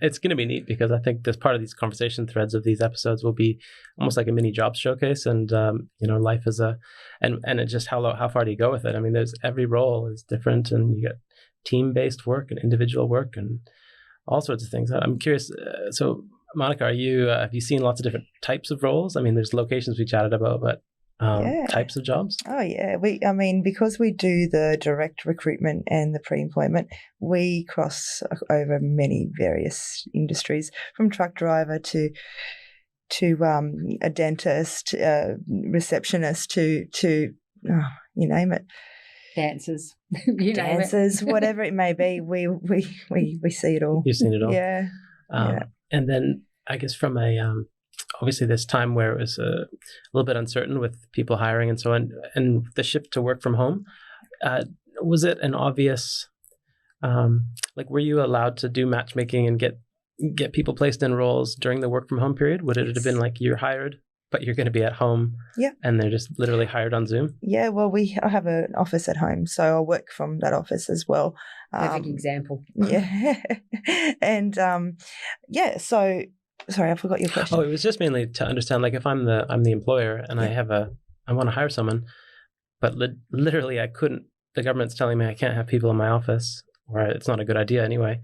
It's going to be neat because I think this part of these conversation threads of these episodes will be almost like a mini job showcase, and life is and it's just how far do you go with it? I mean, every role is different, and you get team-based work and individual work and all sorts of things. I'm curious. So, Monika, have you seen lots of different types of roles? I mean, there's locations we chatted about, but types of jobs? Oh, yeah. Because we do the direct recruitment and the pre-employment, we cross over many various industries, from truck driver to a dentist, receptionist to you name it. Dancers. Whatever it may be, we see it all. You've seen it all. Yeah. And then I guess from obviously this time where it was a little bit uncertain with people hiring and so on, and the shift to work from home, was it an obvious, were you allowed to do matchmaking and get people placed in roles during the work from home period? Would it have been like you're hired, but you're going to be at home, and they're just literally hired on Zoom? Yeah, well, I have an office at home, so I'll work from that office as well. Perfect example. Yeah. And, so... Sorry, I forgot your question. Oh, it was just mainly to understand, like, if I'm the employer and I want to hire someone, but literally the government's telling me I can't have people in my office, or it's not a good idea anyway.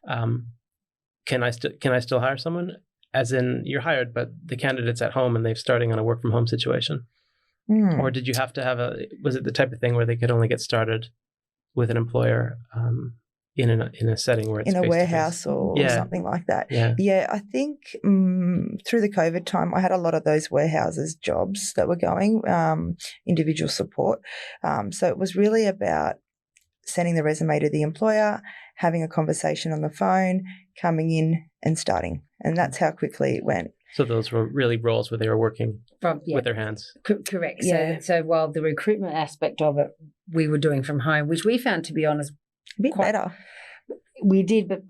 Can I still hire someone? As in, you're hired, but the candidate's at home and they're starting on a work from home situation. Or did you have to was it the type of thing where they could only get started with an employer in a setting where it's in a warehouse or something like that? Yeah, I think through the COVID time, I had a lot of those warehouses jobs that were going, individual support. So it was really about sending the resume to the employer, having a conversation on the phone, coming in and starting. And that's how quickly it went. So those were really roles where they were working with their hands. Correct. Yeah. So while the recruitment aspect of it we were doing from home, which we found, to be honest, a bit better. We did, but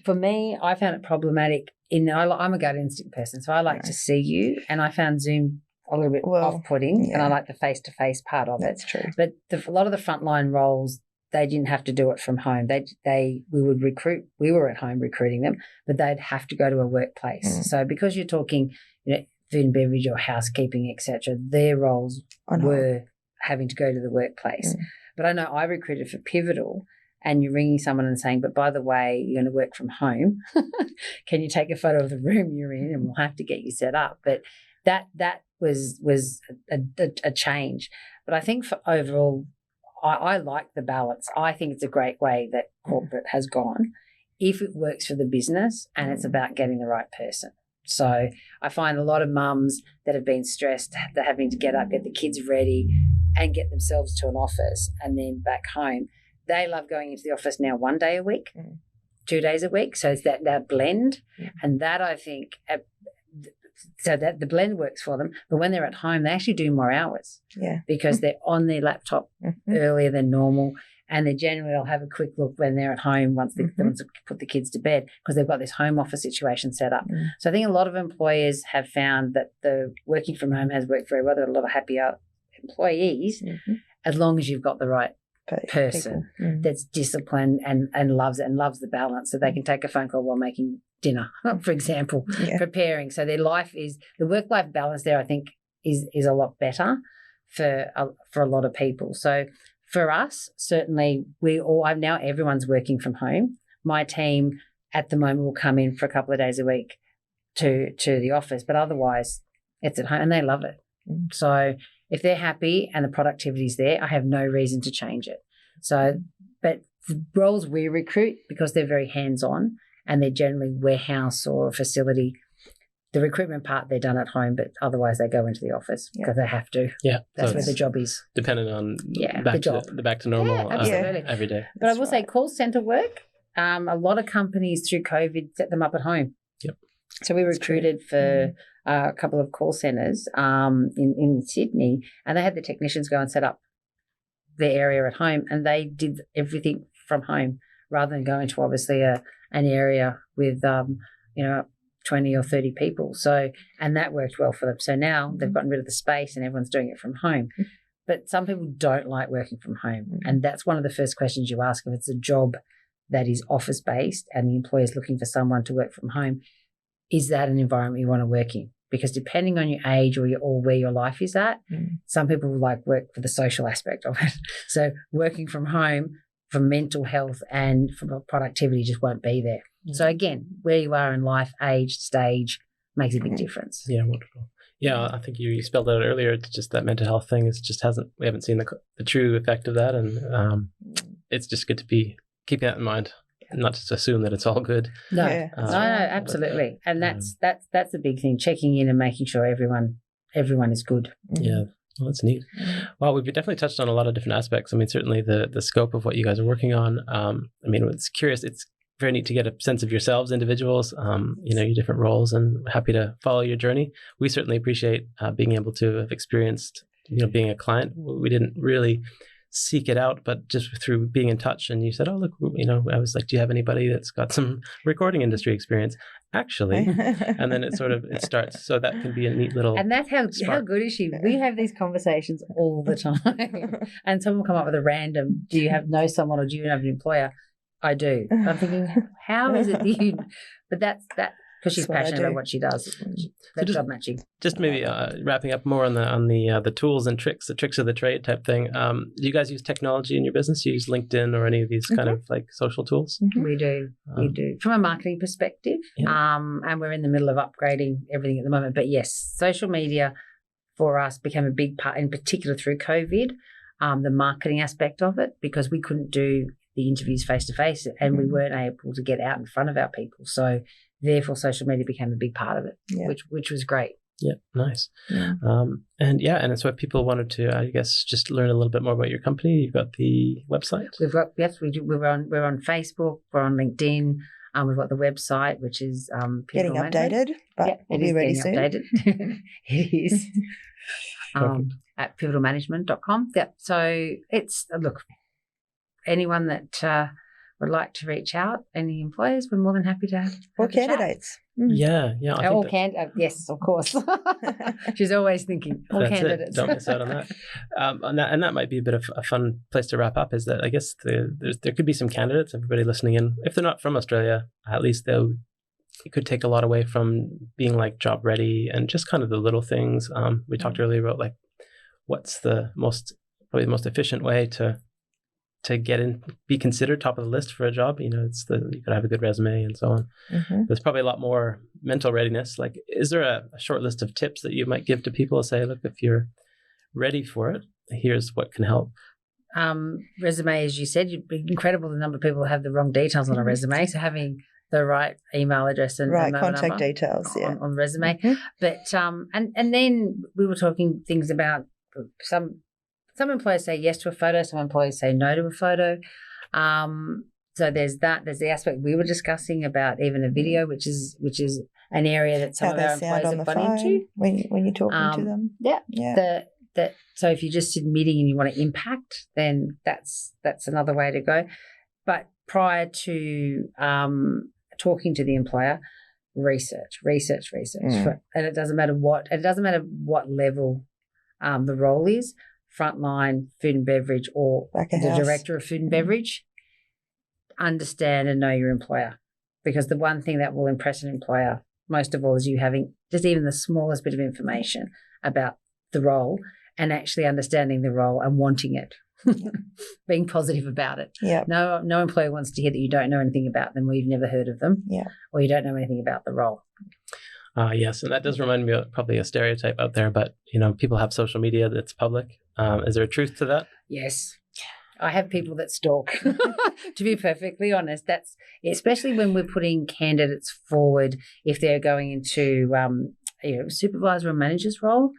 for me, I found it problematic. I'm a gut instinct person, so I like to see you, and I found Zoom a little bit off-putting, and I like the face-to-face part of it. That's true. But a lot of the frontline roles, they didn't have to do it from home. We would recruit. We were at home recruiting them, but they'd have to go to a workplace. So because you're talking, food and beverage or housekeeping, etc., their roles were having to go to the workplace. But I know I recruited for Pivotal, and you're ringing someone and saying, but by the way, you're going to work from home. Can you take a photo of the room you're in, and we'll have to get you set up. But that was a change. But I think for overall, I like the balance. I think it's a great way that corporate has gone if it works for the business and it's about getting the right person. So I find a lot of mums that have been stressed, they're having to get up, get the kids ready and get themselves to an office and then back home. They love going into the office now 1 day a week, 2 days a week. So it's that blend. And that, I think, so that the blend works for them. But when they're at home, they actually do more hours because they're on their laptop earlier than normal. And they generally will have a quick look when they're at home once they put the kids to bed, because they've got this home office situation set up. So I think a lot of employers have found that the working from home has worked very well. There are a lot of happier employees as long as you've got the right person that's disciplined and loves it and loves the balance, so they can take a phone call while making dinner, for example, preparing. So their life is, the work-life balance there, I think, is a lot better for a lot of people. So for us, certainly now everyone's working from home. My team at the moment will come in for a couple of days a week to the office, but otherwise it's at home and they love it. So if they're happy and the productivity's there, I have no reason to change it. So, but the roles we recruit, because they're very hands-on and they're generally warehouse or facility, the recruitment part they're done at home, but otherwise they go into the office because they have to. Yeah, that's so where the job is. Dependent on the job. Back to normal absolutely. Every day. But I will say call centre work, a lot of companies through COVID set them up at home. Yep. So we recruited for a couple of call centres in Sydney, and they had the technicians go and set up their area at home, and they did everything from home rather than going to obviously an area with 20 or 30 people. So, and that worked well for them. So now they've gotten rid of the space and everyone's doing it from home. But some people don't like working from home. And that's one of the first questions you ask if it's a job that is office-based and the employer is looking for someone to work from home. Is that an environment you want to work in? Because depending on your age or where your life is at, some people will like work for the social aspect of it. So working from home for mental health and for productivity just won't be there. So again, where you are in life, age, stage makes a big difference. Yeah, wonderful. Yeah, I think you spelled out earlier. It's just that mental health thing we haven't seen the true effect of that, and it's just good to be keeping that in mind and not just assume that it's all good. No, absolutely, and that's the big thing: checking in and making sure everyone is good. Yeah. Well, that's neat. Well, we've definitely touched on a lot of different aspects. I mean, certainly the scope of what you guys are working on. It's curious. It's very neat to get a sense of yourselves, individuals, your different roles, and happy to follow your journey. We certainly appreciate being able to have experienced, being a client. We didn't really seek it out, but just through being in touch. And you said, "Oh, look, I was like, do you have anybody that's got some recording industry experience?" Actually, and then it starts. So that can be a neat little. And that's how good is she? We have these conversations all the time, and someone will come up with a random. Do you know someone, or do you have an employer? I do. I'm thinking, how is it that you? But that's because she's passionate about what she does. That's job matching. Just maybe wrapping up more on the tools and tricks, the tricks of the trade type thing. Do you guys use technology in your business? You use LinkedIn or any of these kind of like social tools? We do. We do. From a marketing perspective, and we're in the middle of upgrading everything at the moment. But yes, social media for us became a big part, in particular through COVID, the marketing aspect of it, because we couldn't do the interviews face-to-face and we weren't able to get out in front of our people. So therefore social media became a big part of it, which was great. Yeah, nice. Yeah. And so if people wanted to, I guess, just learn a little bit more about your company, you've got the website? We do. We're on Facebook, we're on LinkedIn. We've got the website, which is getting updated, but we'll be ready soon. Updated. It is. At pivotalmanagement.com. Yeah. So it's anyone that would like to reach out, any employers, we're more than happy to have or candidates. Yeah. All candidates. Yes, of course. She's always thinking all candidates. Don't miss out on that. And that might be a bit of a fun place to wrap up. Is that I guess there could be some candidates. Everybody listening in, if they're not from Australia, at least it could take a lot away from being like job ready and just kind of the little things. We talked earlier about like what's probably the most efficient way to get in, be considered top of the list for a job. You gotta have a good resume and so on. There's probably a lot more mental readiness. Like, is there a short list of tips that you might give to people to say, look, if you're ready for it, here's what can help? Resume, as you said, you'd be incredible the number of people who have the wrong details on a resume. So having the right email address and right contact details on resume. But and then we were talking things about some employers say yes to a photo, some employers say no to a photo. So there's that. There's the aspect we were discussing about even a video, which is an area that some of our employees are butting into when you're talking to them. Yeah. So if you're just submitting and you want to impact, then that's another way to go. But prior to talking to the employer, research, and it doesn't matter what level the role is. Frontline, food and beverage, or the director of food and beverage, understand and know your employer. Because the one thing that will impress an employer most of all is you having just even the smallest bit of information about the role and actually understanding the role and wanting it, being positive about it. Yeah. No employer wants to hear that you don't know anything about them or you've never heard of them, or you don't know anything about the role. Yes, and that does remind me of probably a stereotype out there, but people have social media that's public. Is there a truth to that? Yes. I have people that stalk, to be perfectly honest. That's especially when we're putting candidates forward, if they're going into supervisor or manager's role,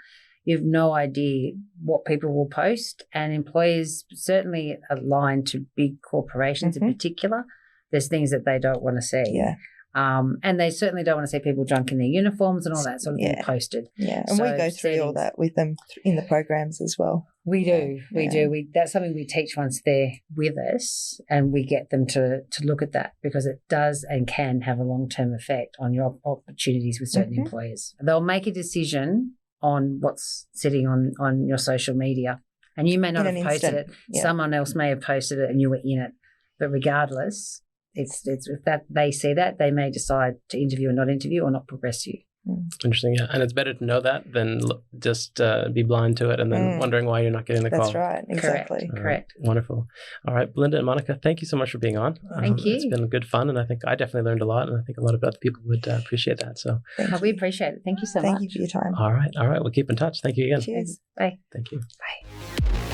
you have no idea what people will post, and employers certainly aligned to big corporations in particular. There's things that they don't want to see. Yeah. And they certainly don't want to see people drunk in their uniforms and all that sort of thing posted. Yeah, and we go through all that with them in the programs as well. We do. That's something we teach once they're with us, and we get them to look at that, because it does and can have a long-term effect on your opportunities with certain employers. They'll make a decision on what's sitting on your social media, and you may not have posted it. Someone else may have posted it and you were in it. But regardless, it's if that they see that, they may decide to interview or not interview or not progress you. Interesting, yeah. And it's better to know that than just be blind to it and then wondering why you're not getting the call. That's right, exactly. Correct. Wonderful. All right, Belinda and Monika, thank you so much for being on. Thank you. It's been good fun, and I think I definitely learned a lot, and I think a lot of other people would appreciate that. So we appreciate it. Thank you so much. Thank you for your time. All right. We'll keep in touch. Thank you again. Cheers. Bye. Thank you. Bye.